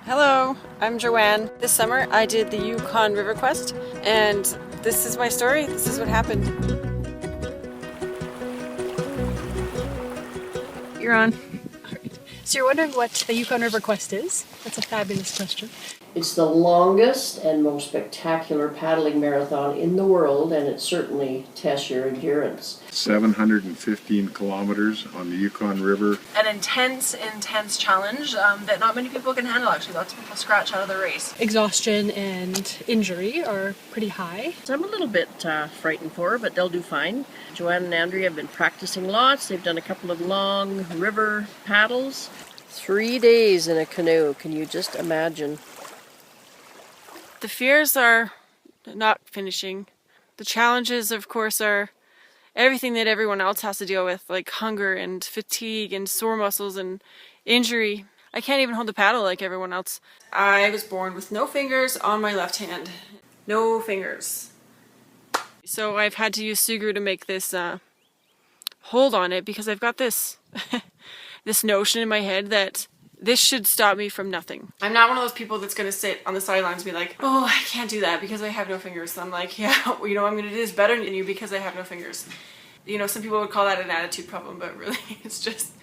Hello, I'm Joanne. This summer I did the Yukon River Quest, and this is my story. This is what happened. You're on. So you're wondering what the Yukon River Quest is? That's a fabulous question. It's the longest and most spectacular paddling marathon in the world, and it certainly tests your endurance. 715 kilometers on the Yukon River. An intense challenge that not many people can handle, actually. Lots of people scratch out of the race. Exhaustion and injury are pretty high. So I'm a little bit frightened for her, but they'll do fine. Joanne and Andrea have been practicing lots. They've done a couple of long river paddles. 3 days in a canoe, can you just imagine? The fears are not finishing. The challenges, of course, are everything that everyone else has to deal with, like hunger and fatigue and sore muscles and injury. I can't even hold the paddle like everyone else. I was born with no fingers on my left hand. No fingers. So I've had to use Sugru to make this hold on it, because I've got this this notion in my head that this should stop me from nothing. I'm not one of those people that's going to sit on the sidelines and be like, oh, I can't do that because I have no fingers. So I'm like, yeah, well, you know, I'm going to do this better than you because I have no fingers. You know, some people would call that an attitude problem, but really it's just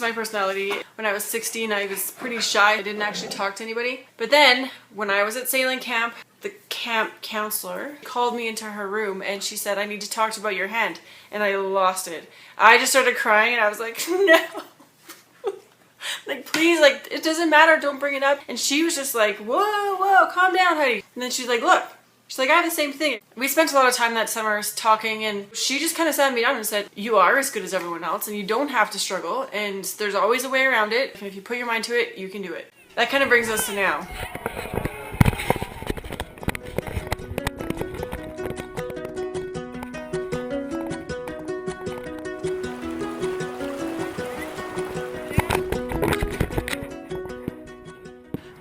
my personality. When I was 16, I was pretty shy. I didn't actually talk to anybody. But then when I was at sailing camp, the camp counselor called me into her room and she said, I need to talk to you about your hand. And I lost it. I just started crying and I was like, no. Like, please, like, it doesn't matter, don't bring it up. And she was just like, whoa, calm down, Heidi. And then she's like, look. She's like, I have the same thing. We spent a lot of time that summer talking, and she just kind of sat me down and said, you are as good as everyone else, and you don't have to struggle, and there's always a way around it. And if you put your mind to it, you can do it. That kind of brings us to now.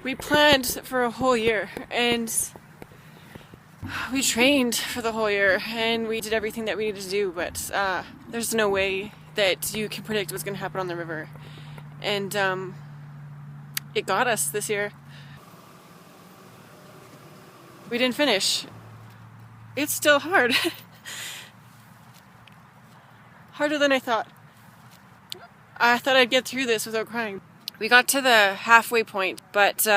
We planned for a whole year, and we trained for the whole year, and we did everything that we needed to do, but there's no way that you can predict what's going to happen on the river. And it got us this year. We didn't finish. It's still hard. Harder than I thought. I thought I'd get through this without crying. We got to the halfway point, but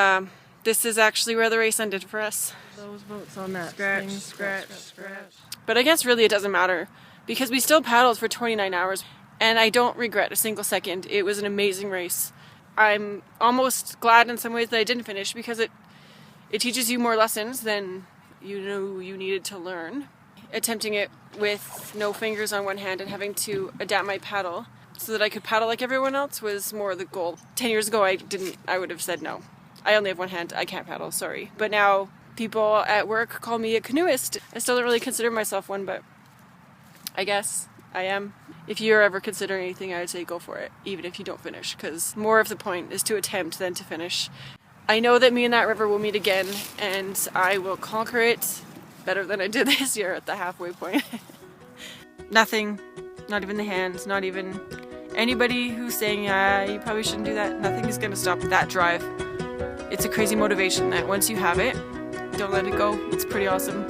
this is actually where the race ended for us. Those boats on that Scratch. But I guess really it doesn't matter, because we still paddled for 29 hours, and I don't regret a single second. It was an amazing race. I'm almost glad in some ways that I didn't finish, because it teaches you more lessons than you knew you needed to learn. Attempting it with no fingers on one hand and having to adapt my paddle so that I could paddle like everyone else was more the goal. 10 years ago I would have said no. I only have one hand, I can't paddle, sorry. But now people at work call me a canoeist. I still don't really consider myself one, but I guess I am. If you're ever considering anything, I would say go for it, even if you don't finish, because more of the point is to attempt than to finish. I know that me and that river will meet again, and I will conquer it better than I did this year at the halfway point. Nothing, not even the hands, not even anybody who's saying, you probably shouldn't do that. Nothing is going to stop that drive. It's a crazy motivation that once you have it, don't let it go. It's pretty awesome.